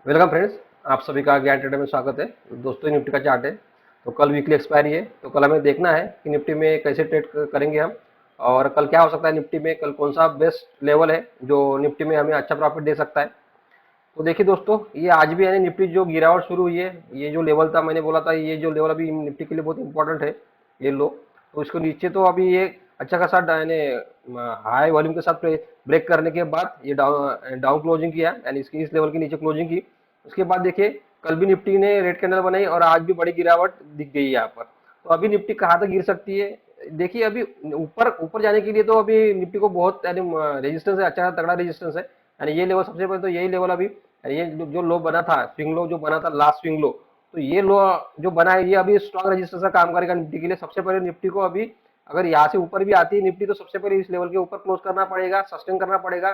Welcome friends. आप सभी का ज्ञान ट्रेडर में स्वागत है। दोस्तों, निफ्टी का चार्ट है। तो कल वीकली एक्सपायरी है, तो कल हमें देखना है कि निफ्टी में कैसे ट्रेड करेंगे हम, और कल क्या हो सकता है निफ्टी में, कल कौन सा बेस्ट लेवल है जो निफ्टी में हमें अच्छा प्रॉफिट दे सकता है। तो देखिए दोस्तों, ये आज भी है निफ्टी जो गिरावट शुरू हुई है, ये जो लेवल था मैंने बोला था, ये जो लेवल अभी निफ्टी के लिए बहुत इंपॉर्टेंट है, ये लो। तो इसको नीचे तो अभी ये अच्छा खासा यानी हाई वॉल्यूम के साथ ब्रेक करने के बाद ये डाउन डाउन क्लोजिंग किया, यानी इसकी इस लेवल के नीचे क्लोजिंग की। उसके बाद देखिए कल भी निफ्टी ने रेड कैंडल बनाई और आज भी बड़ी गिरावट दिख गई है यहाँ पर। तो अभी निफ्टी कहाँ तक गिर सकती है? देखिए अभी ऊपर ऊपर जाने के लिए तो अभी निफ्टी को बहुत यानी रेजिस्टेंस है, अच्छा तगड़ा रेजिस्टेंस है। यानी ये लेवल सबसे पहले तो यही लेवल अभी, ये जो लो बना था, स्विंग लो जो बना था, लास्ट स्विंग लो, तो ये लो जो बना है ये अभी स्ट्रॉन्ग रेजिस्टेंस का काम करेगा निफ्टी के लिए। सबसे पहले निफ्टी को अभी अगर यहाँ से ऊपर भी आती है निफ्टी, तो सबसे पहले इस लेवल के ऊपर क्लोज करना पड़ेगा, सस्टेन करना पड़ेगा,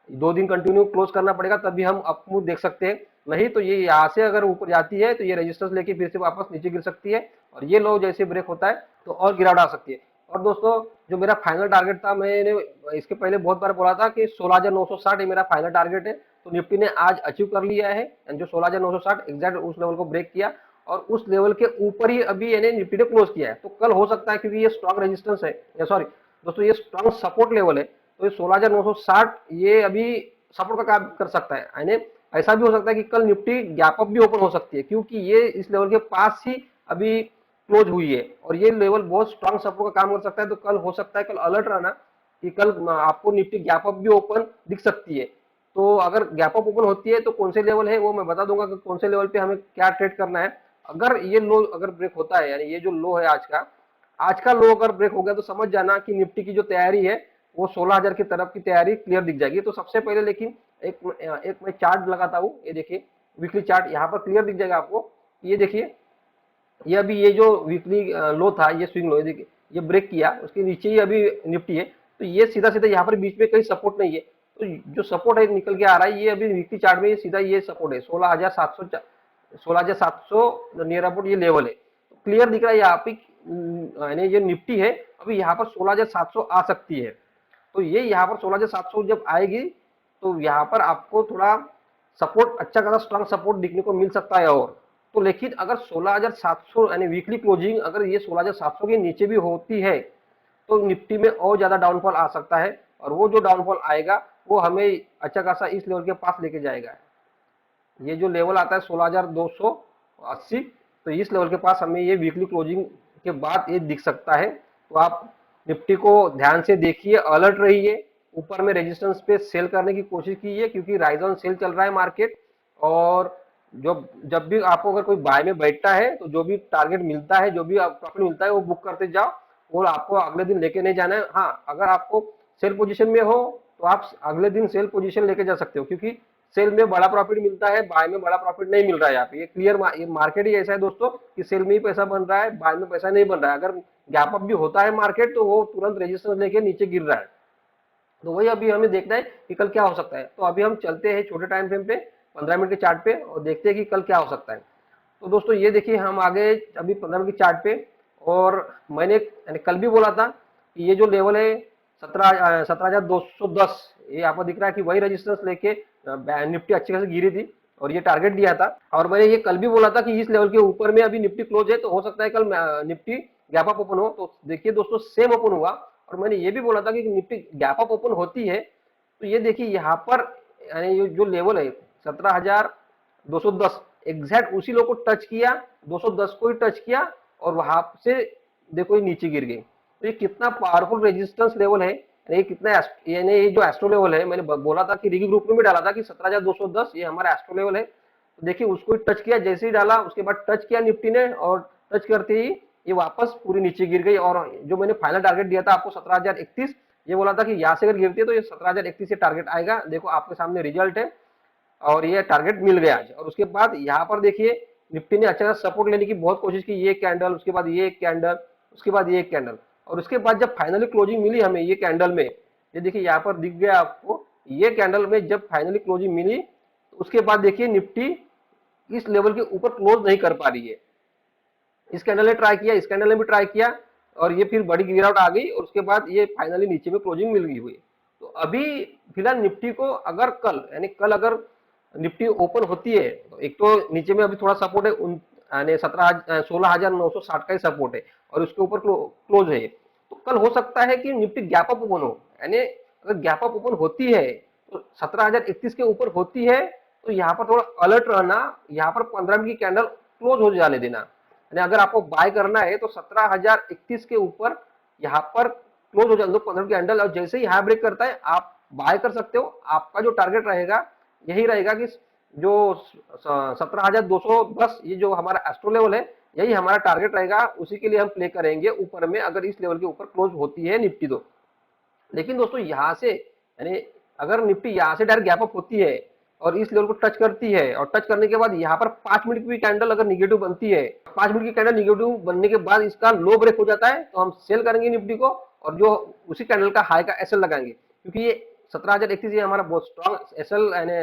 2 दिन कंटिन्यू क्लोज करना पड़ेगा, तभी हम अप मूव देख सकते हैं। नहीं तो ये यहाँ से अगर ऊपर जाती है तो ये रेजिस्टेंस लेके फिर से वापस नीचे गिर सकती है, और ये लो जैसे ब्रेक होता है तो और गिरावट आ सकती है। और दोस्तों, जो मेरा फाइनल टारगेट था, मैंने इसके पहले बहुत बार बोला था कि 16,960 ये मेरा फाइनल टारगेट है। तो निफ्टी ने आज अचीव कर लिया है, जो 16,960 एग्जैक्ट उस लेवल को ब्रेक किया, और उस लेवल के ऊपर ही अभी यानी निफ्टी ने क्लोज किया है। तो कल हो सकता है, क्योंकि ये स्ट्रॉन्ग रेजिस्टेंस है, सॉरी दोस्तों, ये स्ट्रॉन्ग सपोर्ट लेवल है, तो ये 16,960 ये अभी सपोर्ट का काम कर सकता है। यानी ऐसा भी हो सकता है कि कल निफ्टी गैप अप भी ओपन हो सकती है, क्योंकि ये इस लेवल के पास ही अभी क्लोज हुई है, और ये लेवल बहुत स्ट्रॉन्ग सपोर्ट का काम कर सकता है। तो कल हो सकता है, कल अलर्ट रहना कि कल आपको निफ्टी गैप अप भी ओपन दिख सकती है। तो अगर गैप अप ओपन होती है तो कौन से लेवल है वो मैं बता दूंगा कि कौन से लेवल पे हमें क्या ट्रेड करना है। अगर ये लो अगर ब्रेक होता है, यानी ये जो लो है आज का लो अगर ब्रेक हो गया, तो समझ जाना कि निफ्टी की जो तैयारी है वो 16,000 की तरफ की तैयारी क्लियर दिख जाएगी। तो सबसे पहले लेकिन एक एक मैं चार्ट लगाता हूँ, ये देखिए वीकली चार्ट, यहाँ पर क्लियर दिख जाएगा आपको। ये देखिए, ये अभी ये जो वीकली लो था, ये स्विंग लो, ये देखिए ये ब्रेक किया, उसके नीचे ही अभी निफ्टी है। तो ये सीधा सीधा यहाँ पर बीच में कहीं सपोर्ट नहीं है, तो जो सपोर्ट है निकल के आ रहा है, ये अभी वीकली चार्ट में ये सीधा ये सपोर्ट है 16,700 नियर अबाउट ये लेवल है। तो क्लियर दिख रहा है यहाँ पे, यानी ये निफ्टी है अभी यहाँ पर 16,700 आ सकती है। तो ये यहाँ पर 16,700 जब आएगी, तो यहाँ पर आपको थोड़ा सपोर्ट, अच्छा खासा स्ट्रॉन्ग सपोर्ट दिखने को मिल सकता है। और तो लेकिन अगर 16,700 यानी वीकली क्लोजिंग अगर ये 16,700 के नीचे भी होती है, तो निफ्टी में और ज्यादा डाउनफॉल आ सकता है, और वो जो डाउनफॉल आएगा वो हमें अच्छा खासा इस लेवल के पास लेके जाएगा। ये जो लेवल आता है 16,280, तो इस लेवल के पास हमें ये वीकली क्लोजिंग के बाद ये दिख सकता है। तो आप निफ्टी को ध्यान से देखिए, अलर्ट रहिए, ऊपर में रेजिस्टेंस पे सेल करने की कोशिश कीजिए, क्योंकि राइज ऑन सेल चल रहा है मार्केट। और जो जब भी आपको अगर कोई बाय में बैठता है, तो जो भी टारगेट मिलता है, जो भी प्रॉफिट मिलता है, वो बुक करते जाओ, और आपको अगले दिन लेके नहीं जाना है। हाँ, अगर आपको सेल पोजीशन में हो तो आप अगले दिन सेल पोजीशन लेके जा सकते हो, क्योंकि सेल में बड़ा प्रॉफिट मिलता है, बाय में बड़ा प्रॉफिट नहीं मिल रहा है। यहाँ पे ये क्लियर, ये मार्केट ही ऐसा है दोस्तों कि सेल में ही पैसा बन रहा है, बाय में पैसा नहीं बन रहा है। अगर गैप अप भी होता है मार्केट, तो वो तुरंत रेजिस्टेंस लेके नीचे गिर रहा है। तो वही अभी हमें देखना है कि कल क्या हो सकता है। तो अभी हम चलते हैं छोटे टाइम फ्रेम पे, 15 मिनट के चार्ट पे, और देखते हैं कि कल क्या हो सकता है। तो दोस्तों ये देखिए, हम आगे अभी 15 मिनट की चार्ट पे, और मैंने कल भी बोला था कि ये जो लेवल है 17,210, ये यहाँ पर दिख रहा है कि वही रेजिस्टेंस लेके निफ्टी अच्छे खासी गिरी थी, और ये टारगेट दिया था। और मैंने ये कल भी बोला था कि इस लेवल के ऊपर में अभी निफ्टी क्लोज है, तो हो सकता है कल निफ्टी गैप अप ओपन हो। तो देखिए दोस्तों, सेम ओपन हुआ। और मैंने ये भी बोला था कि निफ्टी गैप अप ओपन होती है, तो ये देखिए यहाँ पर यानी ये जो लेवल है 17,210, एग्जैक्ट उसी लोग को टच किया, 210 को ही टच किया, और वहां से देखो ये नीचे गिर गई। तो ये कितना पावरफुल रेजिस्टेंस लेवल है, ये कितना यानी ये जो एस्ट्रो लेवल है, मैंने बोला था कि रिगी ग्रुप में भी डाला था कि 17,210 ये हमारा एस्ट्रो लेवल है। तो देखिए उसको ही टच किया, जैसे ही डाला उसके बाद टच किया निफ्टी ने, और टच करते ही ये वापस पूरी नीचे गिर गई। और जो मैंने फाइनल टारगेट दिया था आपको 17,031, ये बोला था कि यहाँ से अगर गिरती है तो ये 17,031 से टारगेट आएगा। देखो आपके सामने रिजल्ट है, और ये टारगेट मिल गया आज। और उसके बाद यहाँ पर देखिए निफ्टी ने अच्छा सपोर्ट लेने की बहुत कोशिश की, ये कैंडल, उसके बाद ये कैंडल, उसके बाद ये कैंडल, और उसके बाद जब फाइनली क्लोजिंग मिली हमें ये कैंडल में, ये देखिए यहाँ पर दिख गया आपको, ये कैंडल में जब फाइनली क्लोजिंग मिली, तो उसके बाद देखिए निफ्टी इस लेवल के ऊपर क्लोज नहीं कर पा रही है। इस कैंडल ने ट्राई किया, इस कैंडल ने भी ट्राई किया, और ये फिर बड़ी गिरावट आ गई, और उसके बाद ये फाइनली नीचे में क्लोजिंग मिल गई हुई। तो अभी फिलहाल निफ्टी को अगर कल, यानी कल अगर निफ्टी ओपन होती है तो एक तो नीचे में अभी थोड़ा सपोर्ट है, यानी 16,960 का ही सपोर्ट है और उसके ऊपर क्लोज है, तो कल हो सकता है कि निफ्टी गैप अप ओपन हो, यानी अगर गैप अप ओपन होती है तो 17,031 के ऊपर होती है तो यहाँ पर थोड़ा अलर्ट रहना, यहाँ पर 15 मिनट की कैंडल क्लोज हो जाने देना, यानी अगर आपको बाय करना है तो 17,031 के ऊपर यहाँ पर क्लोज हो जाने दो 15 मिनट की कैंडल, और जैसे ही हाई ब्रेक करता है आप बाय कर सकते हो। आपका जो टारगेट रहेगा यही रहेगा कि जो 17,210 ये जो हमारा एस्ट्रो लेवल है यही हमारा टारगेट रहेगा, उसी के लिए हम प्ले करेंगे ऊपर में अगर इस लेवल के ऊपर क्लोज होती है निफ्टी तो। लेकिन दोस्तों यहाँ से यानी अगर निफ्टी यहाँ से डायरेक्ट गैप अप होती है और इस लेवल को टच करती है और टच करने के बाद यहाँ पर 5 मिनट की कैंडल अगर निगेटिव बनती है, 5 मिनट की कैंडल निगेटिव बनने के बाद इसका लो ब्रेक हो जाता है तो हम सेल करेंगे निफ्टी को और जो उसी कैंडल का हाई का एसएल लगाएंगे, क्योंकि ये 17,031 ये हमारा बहुत स्ट्रॉन्ग एसएल यानी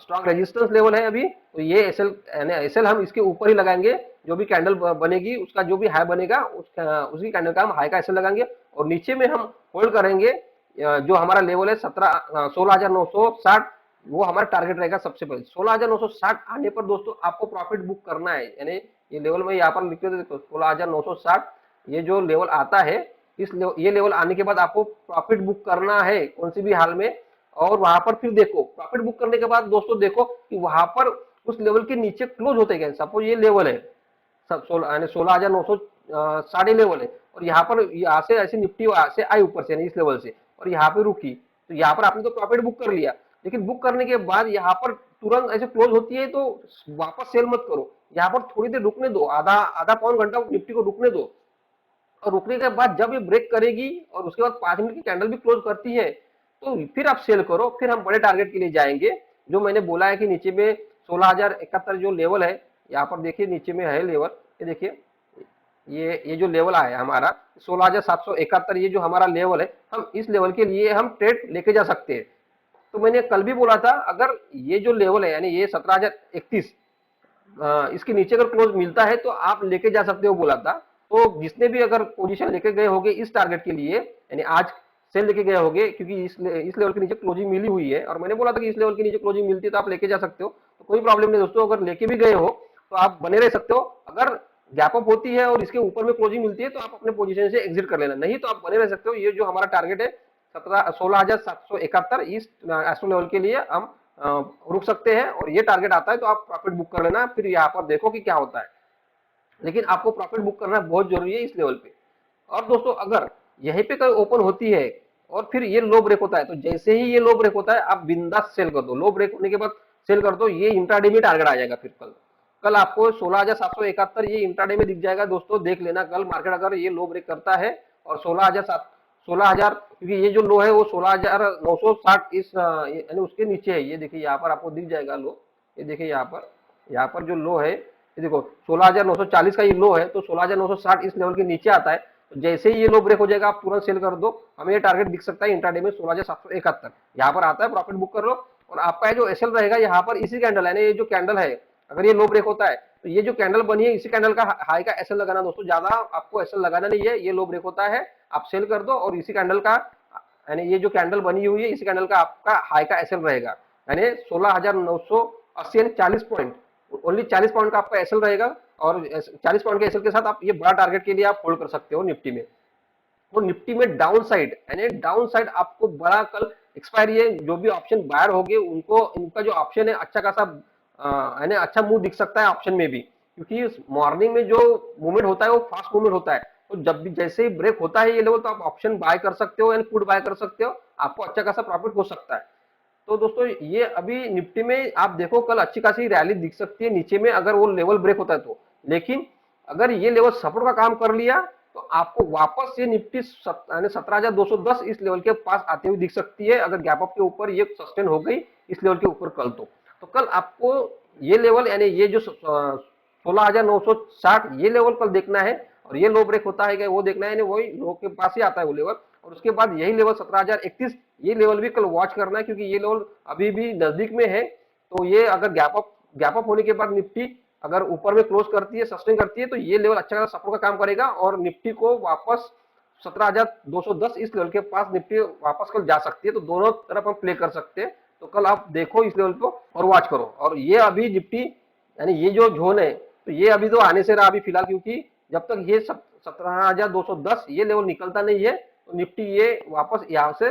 स्ट्रॉन्ग रेजिस्टेंस लेवल है अभी, तो ये एसएल यानी एसएल हम इसके ऊपर ही लगाएंगे, जो भी कैंडल बनेगी उसका जो भी हाई बनेगा उसी कैंडल का हम हाई का एसएल लगाएंगे और नीचे में हम होल्ड करेंगे जो हमारा लेवल है 16,960, वो हमारा टारगेट रहेगा सबसे पहले 16,960 आने पर दोस्तों आपको प्रॉफिट बुक करना है, यानी ये लेवल में यहाँ पर लिख के देखो 16,960 ये जो लेवल आता है ये लेवल आने के बाद आपको प्रॉफिट बुक करना है कौन सी भी हाल में, और वहां पर फिर देखो प्रॉफिट बुक करने के बाद दोस्तों देखो कि वहां पर उस लेवल के नीचे क्लोज होते गए, सपोज ये लेवल है 16,960 लेवल है और यहाँ पर यहाँ से ऐसी निफ्टी से आई ऊपर से इस लेवल से और यहाँ पे रुकी, तो यहाँ पर आपने तो प्रॉफिट बुक कर लिया, लेकिन बुक करने के बाद यहाँ पर तुरंत ऐसे क्लोज होती है तो वापस सेल मत करो, यहाँ पर थोड़ी देर रुकने दो, आधा आधा पौन घंटा निफ्टी को रुकने दो और रुकने के बाद जब ये ब्रेक करेगी और उसके बाद 5 मिनट की कैंडल भी क्लोज करती है तो फिर आप सेल करो, फिर हम बड़े टारगेट के लिए जाएंगे। जो मैंने बोला है कि नीचे में 16,071 जो लेवल है, यहाँ पर देखिए नीचे में है लेवल, ये देखिए ये जो लेवल आया हमारा 16,771 ये जो हमारा लेवल है, हम इस लेवल के लिए हम ट्रेड लेके जा सकते हैं। तो मैंने कल भी बोला था अगर ये जो लेवल है यानी ये 17,031 इसके नीचे अगर क्लोज मिलता है तो आप लेके जा सकते हो बोला था। तो जिसने भी अगर पोजीशन लेके गए होंगे इस टारगेट के लिए यानी आज सेल लेके गए होंगे क्योंकि इस लेवल के नीचे क्लोजिंग मिली हुई है और मैंने बोला था कि इस लेवल के नीचे क्लोजिंग मिलती है तो आप लेके जा सकते हो, तो कोई प्रॉब्लम नहीं दोस्तों, अगर लेके भी गए हो तो आप बने रह सकते हो। अगर गैप अप होती है और इसके ऊपर में क्लोजिंग मिलती है तो आप अपने पोजीशन से एग्जिट कर लेना, नहीं तो आप बने रह सकते हो। ये जो हमारा टारगेट है 16,771 इस एस्ट्रो लेवल के लिए हम रुक सकते हैं और ये टारगेट आता है तो आप प्रॉफिट बुक कर लेना, फिर यहाँ पर देखो कि क्या होता है, लेकिन आपको प्रॉफिट बुक करना बहुत जरूरी है इस लेवल पे। और दोस्तों अगर यहीं पे कोई ओपन होती है और फिर ये लो ब्रेक होता है तो जैसे ही ये लो ब्रेक होता है आप बिंदास सेल कर दो, लो ब्रेक होने के बाद सेल कर दो, ये इंट्राडे में टारगेट आ जाएगा। फिर कल आपको 16,771 ये इंट्राडे में दिख जाएगा दोस्तों, देख लेना कल मार्केट अगर ये लो ब्रेक करता है और 16,000 क्योंकि ये जो लो है वो 16,960 इस यानी उसके नीचे है, ये देखिए यहाँ पर आपको दिख जाएगा लो, ये देखिए यहाँ पर जो लो है ये देखो 16,940 का ये लो है तो 16,960 इस लेवल के नीचे आता है, तो जैसे ही ये लो ब्रेक हो जाएगा आप तुरंत सेल कर दो। हमें ये टारगेट दिख सकता है इंट्राडे में 16,771 यहाँ पर आता है, प्रॉफिट बुक कर लो और आपका जो एसएल रहेगा यहाँ पर इसी कैंडल है, ये जो कैंडल है अगर ये लो ब्रेक होता है तो ये जो कैंडल बनी है इसी कैंडल का हाई का एसएल लगाना दोस्तों, ज्यादा आपको एसएल लगाना नहीं है, ये लो ब्रेक होता है आप सेल कर दो और इसी कैंडल का यानी ये जो कैंडल बनी हुई है इसी कैंडल का आपका हाई का एसएल रहेगा, यानी 16,980 यानी 40 पॉइंट, ओनली 40 पॉइंट का आपका एसएल रहेगा और 40 पॉइंट के एसएल के साथ आप ये बड़ा टारगेट के लिए आप होल्ड कर सकते हो निफ्टी में। तो निफ्टी में डाउन साइड यानी डाउन साइड आपको बड़ा कल एक्सपायरी है, जो भी ऑप्शन बायर हो गए उनको इनका जो ऑप्शन है अच्छा खासा यानी अच्छा मूव दिख सकता है ऑप्शन में भी, क्योंकि मॉर्निंग में जो मूवमेंट होता है वो फास्ट मूवमेंट होता है, तो जब भी जैसे ही ब्रेक होता है ये लेवल तो आप ऑप्शन बाय कर सकते हो यानी पुट बाय कर सकते हो, आपको अच्छा खासा प्रॉफिट हो सकता है। तो दोस्तों ये अभी निफ्टी में आप देखो कल अच्छी खासी रैली दिख सकती है नीचे में अगर वो लेवल ब्रेक होता है तो, लेकिन अगर ये लेवल सपोर्ट का काम कर लिया तो आपको वापस ये निफ्टी 17,210 इस लेवल के पास आते हुए दिख सकती है अगर गैप अप के ऊपर ये सस्टेन हो गई इस लेवल के ऊपर कल तो कल आपको ये लेवल यानी ये जो 16,960 ये लेवल कल देखना है और ये लो ब्रेक होता है क्या वो देखना है, वही लो के पास ही आता है वो लेवल और उसके बाद यही लेवल 17,031 ये लेवल भी कल वॉच करना है क्योंकि ये लेवल अभी भी नजदीक में है, तो ये अगर गैप अप होने के बाद निफ्टी अगर ऊपर में क्लोज करती है सस्टेन करती है तो ये लेवल अच्छा खासा सपोर्ट का काम करेगा और निफ्टी को वापस 17,210 इस लेवल के पास निफ्टी वापस कल जा सकती है, तो दोनों तरफ हम प्ले कर सकते हैं तो कल आप देखो इस लेवल पे और वॉच करो। और ये अभी निफ्टी यानी ये जो जोन है तो ये अभी तो आने से रहा अभी फिलहाल, क्योंकि जब तक ये 17,210 ये लेवल निकलता नहीं है तो निफ्टी ये वापस यहाँ से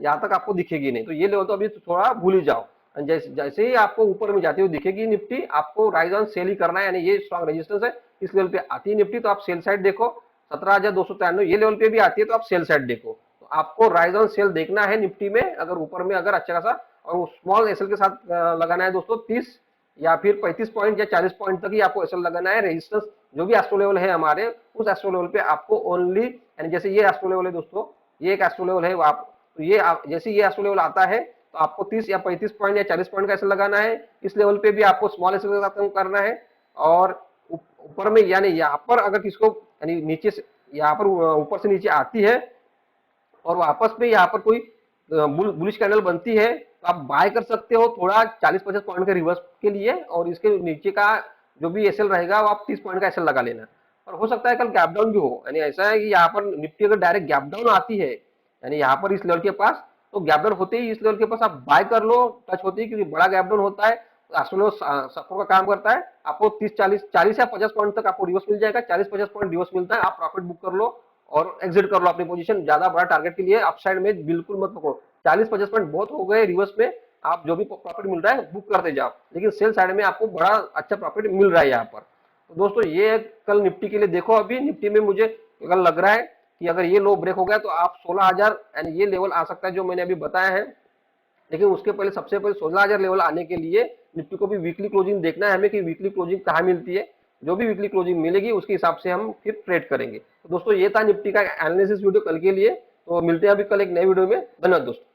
यहाँ तक आपको दिखेगी नहीं। तो ये लेवल तो अभी थोड़ा भूल ही जाओ। जैसे जैसे ही आपको ऊपर में जाती हुई दिखेगी निफ्टी, आपको राइज ऑन सेल ही करना है, यानी ये स्ट्रॉन्ग रेजिस्टेंस है, इस लेवल पे आती है निफ्टी तो आप सेल साइड देखो। 17,293 ये लेवल पे भी आती है तो आप सेल साइड देखो। तो आपको राइज ऑन सेल देखना है निफ्टी में, अगर ऊपर में अगर अच्छा खासा और स्मॉल एसएल के साथ लगाना है दोस्तों 30 या फिर 35 पॉइंट या 40 पॉइंट तक ही आपको एसएल लगाना है। रेजिस्टेंस जो भी एस्ट्रो लेवल है हमारे, उस एस्ट्रो लेवल पे आपको ओनली, यानी जैसे ये एस्ट्रो लेवल है दोस्तों, ये एक एस्ट्रो लेवल है, आप तो ये जैसे ये एस्ट्रो लेवल आता है तो आपको 30 या 35 पॉइंट या 40 पॉइंट का एसएल लगाना है। इस लेवल पे भी आपको स्मॉल एसएल के साथ करना है। और ऊपर में यानी यहाँ पर अगर किसको यानी नीचे से यहाँ पर ऊपर से नीचे आती है और वापस में यहाँ पर कोई बुलिश कैंडल बनती है तो आप बाय कर सकते हो थोड़ा 40-50 पॉइंट के रिवर्स के लिए, और इसके नीचे का जो भी एसएल रहेगा वो आप 30 पॉइंट का एसएल लगा लेना। और हो सकता है कल गैप डाउन भी हो, यानी ऐसा है कि यहाँ पर निफ्टी अगर डायरेक्ट गैप डाउन आती है यानी यहाँ पर इस लेवल के पास, तो गैप डाउन होते ही इस लेवल के पास आप बाय कर लो, टच होते ही, क्योंकि बड़ा गैप डाउन होता है सपोर्ट का काम करता है। आपको 30 या 50 पॉइंट तक आपको रिवर्स मिल जाएगा, 40-50 पॉइंट रिवर्स मिलता है, आप प्रॉफिट बुक कर लो और एग्जिट कर लो अपनी पोजीशन। ज्यादा बड़ा टारगेट के लिए अपसाइड में बिल्कुल मत पकड़ो। 40-50 पॉइंट बहुत हो गए रिवर्स में, आप जो भी प्रॉफिट मिल रहा है बुक करते जाओ, लेकिन सेल साइड में आपको बड़ा अच्छा प्रॉफिट मिल रहा है यहाँ पर। तो दोस्तों ये कल निफ्टी के लिए देखो, अभी निफ्टी में मुझे कल लग रहा है कि अगर ये लो ब्रेक हो गया तो आप 16,000 यानी ये लेवल आ सकता है जो मैंने अभी बताया है। लेकिन उसके पहले सबसे पहले 16,000 लेवल आने के लिए निफ्टी को भी वीकली क्लोजिंग देखना है हमें कि वीकली क्लोजिंग कहाँ मिलती है। जो भी वीकली क्लोजिंग मिलेगी उसके हिसाब से हम फिर ट्रेड करेंगे। तो दोस्तों ये था निफ्टी का एनालिसिस वीडियो कल के लिए। तो मिलते हैं अभी कल एक नए वीडियो में। धन्यवाद दोस्तों।